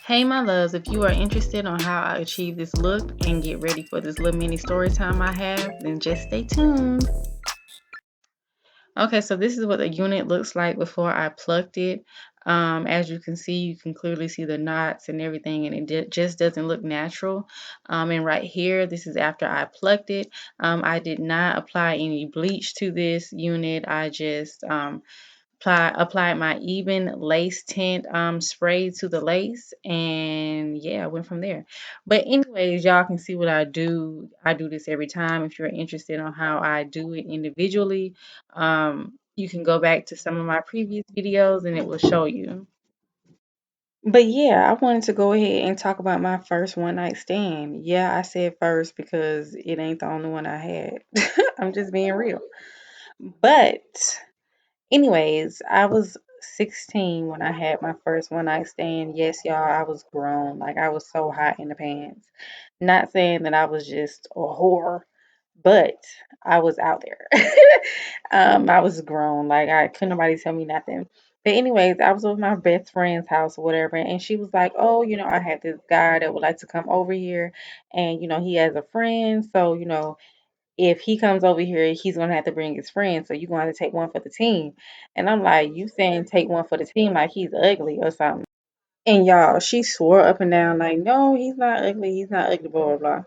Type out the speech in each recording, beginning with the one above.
Hey my loves, if you are interested on how I achieve this look and get ready for this little mini story time I have, then just stay tuned. Okay, so this is what the unit looks like before I plucked it. As you can see, you can clearly see the knots and everything, and it just doesn't look natural. And right here, this is after I plucked it. I did not apply any bleach to this unit. I just applied my even lace tint spray to the lace, and yeah, I went from there. But anyways, y'all can see what I do this every time. If you're interested on how I do it individually, you can go back to some of my previous videos and it will show you. But yeah, I wanted to go ahead and talk about my first one night stand. Yeah, I said first because it ain't the only one I had. I'm just being real. But anyways, I was 16 when I had my first one night stand. Yes, y'all, I was grown. Like, I was so hot in the pants. Not saying that I was just a whore, but I was out there. I was grown. Like, I couldn't nobody tell me nothing. But anyways, I was with my best friend's house or whatever, and she was like, "Oh, I have this guy that would like to come over here, and he has a friend, so if he comes over here, he's gonna have to bring his friends, so you're gonna have to take one for the team." And I'm like, "You saying take one for the team like he's ugly or something?" And y'all, she swore up and down like, "No, he's not ugly, blah blah blah."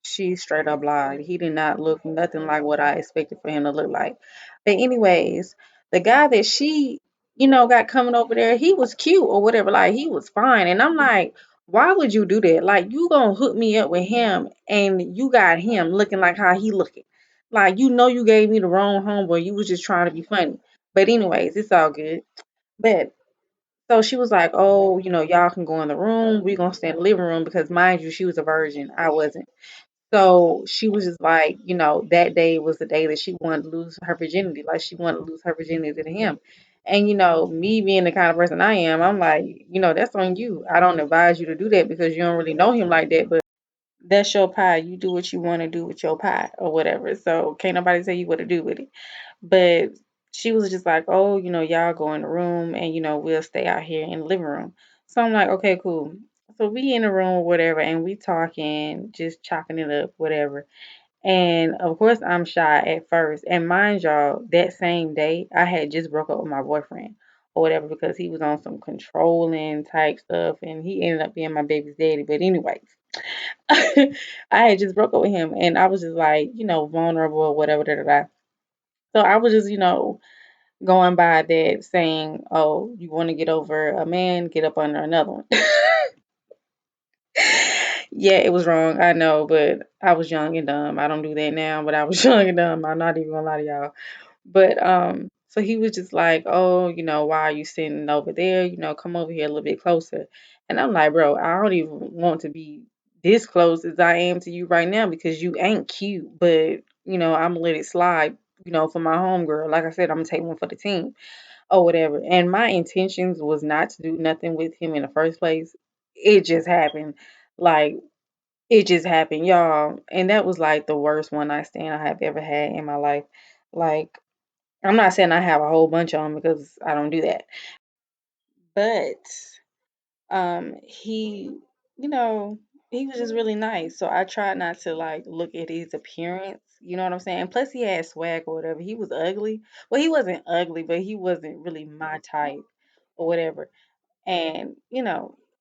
She straight up lied. He did not look nothing like what I expected for him to look like. But anyways, the guy that she, got coming over there, he was cute or whatever. Like, he was fine. And I'm like, why would you do that? Like, you gonna hook me up with him and you got him looking like how he looking. Like, you gave me the wrong homeboy. You was just trying to be funny. But anyways, it's all good. But so she was like, "Oh, y'all can go in the room. We gonna stay in the living room because mind you, she was a virgin. I wasn't." So she was just like, that day was the day that she wanted to lose her virginity. Like, she wanted to lose her virginity to him. And, me being the kind of person I am, I'm like, that's on you. I don't advise you to do that because you don't really know him like that. But that's your pie. You do what you want to do with your pie or whatever. So can't nobody tell you what to do with it. But she was just like, "Oh, y'all go in the room and, we'll stay out here in the living room." So I'm like, "Okay, cool." So we in the room or whatever and we talking, just chopping it up, whatever. And of course I'm shy at first. And mind y'all, that same day I had just broke up with my boyfriend or whatever because he was on some controlling type stuff and he ended up being my baby's daddy. But anyways, I had just broke up with him and I was just like, vulnerable or whatever. Da, da, da. So I was just, going by that saying, "Oh, you want to get over a man, get up under another one." Yeah, it was wrong. I know, but I was young and dumb. I don't do that now, but I was young and dumb. I'm not even gonna lie to y'all. But so he was just like, "Oh, why are you sitting over there? Come over here a little bit closer." And I'm like, "Bro, I don't even want to be this close as I am to you right now because you ain't cute, but I'm gonna let it slide, for my homegirl. Like I said, I'm gonna take one for the team or whatever." And my intentions was not to do nothing with him in the first place. It just happened. Like, it just happened, y'all. And that was like the worst one night stand I have ever had in my life. Like, I'm not saying I have a whole bunch of them because I don't do that. But he, you know, he was just really nice. So I tried not to like look at his appearance. You know what I'm saying? Plus he had swag or whatever. He was ugly. Well, he wasn't ugly, but he wasn't really my type or whatever. And,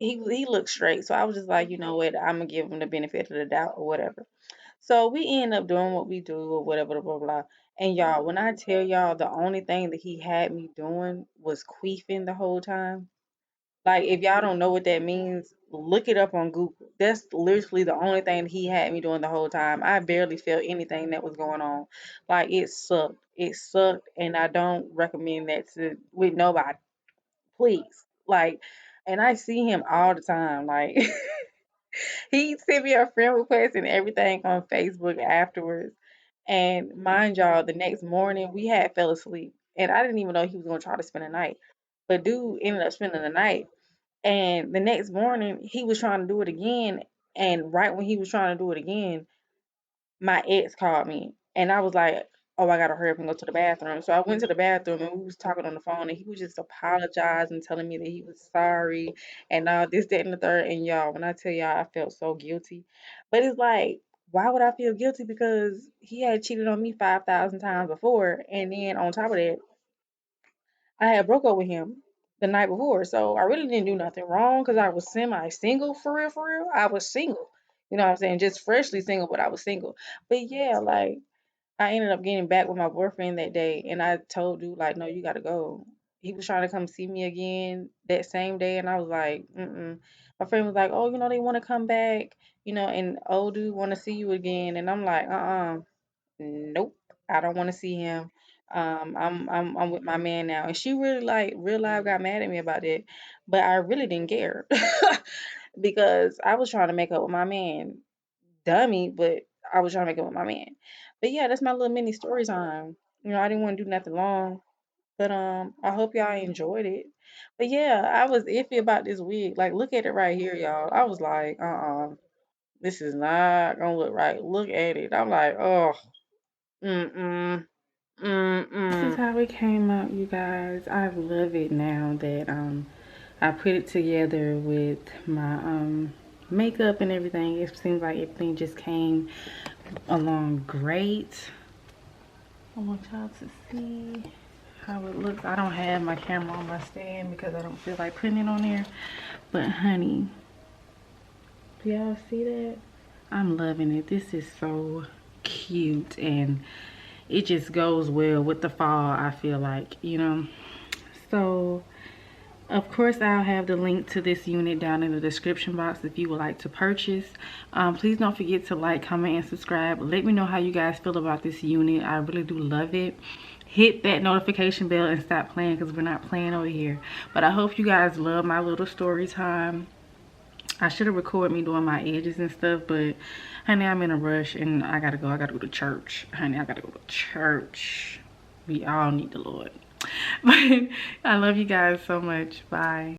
he looked straight. So I was just like, you know what, I'm gonna give him the benefit of the doubt or whatever. So we end up doing what we do or whatever, blah, blah, blah. And y'all, when I tell y'all the only thing that he had me doing was queefing the whole time. Like, if y'all don't know what that means, look it up on Google. That's literally the only thing that he had me doing the whole time. I barely felt anything that was going on. Like, it sucked. It sucked, and I don't recommend that to with nobody. Please. Like, and I see him all the time. Like, he sent me a friend request and everything on Facebook afterwards. And mind y'all, the next morning we had fell asleep. And I didn't even know he was gonna try to spend the night. But dude ended up spending the night. And the next morning he was trying to do it again. And right when he was trying to do it again, my ex called me. And I was like, oh, I gotta hurry up and go to the bathroom. So I went to the bathroom and we was talking on the phone and he was just apologizing, telling me that he was sorry and all this, that, and the third. And y'all, when I tell y'all, I felt so guilty. But it's like, why would I feel guilty? Because he had cheated on me 5,000 times before. And then on top of that, I had broke up with him the night before. So I really didn't do nothing wrong because I was semi single for real, for real. I was single. You know what I'm saying? Just freshly single, but I was single. But yeah, like, I ended up getting back with my boyfriend that day, and I told dude like, "No, you gotta go." He was trying to come see me again that same day, and I was like, "Mm-mm." My friend was like, "Oh, they want to come back, and old dude want to see you again," and I'm like, nope, I don't want to see him. I'm with my man now, and she really like real life got mad at me about that, but I really didn't care because I was trying to make up with my man dummy, but I was trying to make it with my man. But yeah, that's my little mini story time. I didn't want to do nothing long, but I hope y'all enjoyed it. But yeah, I was iffy about this wig. Like, look at it right here, y'all. I was like, this is not gonna look right. Look at it. I'm like, oh, mm-mm, mm-mm. This is how it came out, you guys. I love it now that I put it together with my makeup and everything. It seems like everything just came along great. I want y'all to see how it looks. I don't have my camera on my stand because I don't feel like putting it on there. But honey, do y'all see that? I'm loving it. This is so cute and it just goes well with the fall, I feel like, So of course, I'll have the link to this unit down in the description box if you would like to purchase. Please don't forget to like, comment, and subscribe. Let me know how you guys feel about this unit. I really do love it. Hit that notification bell and stop playing because we're not playing over here. But I hope you guys love my little story time. I should have recorded me doing my edges and stuff, but honey, I'm in a rush and I gotta go. I gotta go to church. Honey, I gotta go to church. We all need the Lord. But I love you guys so much. Bye.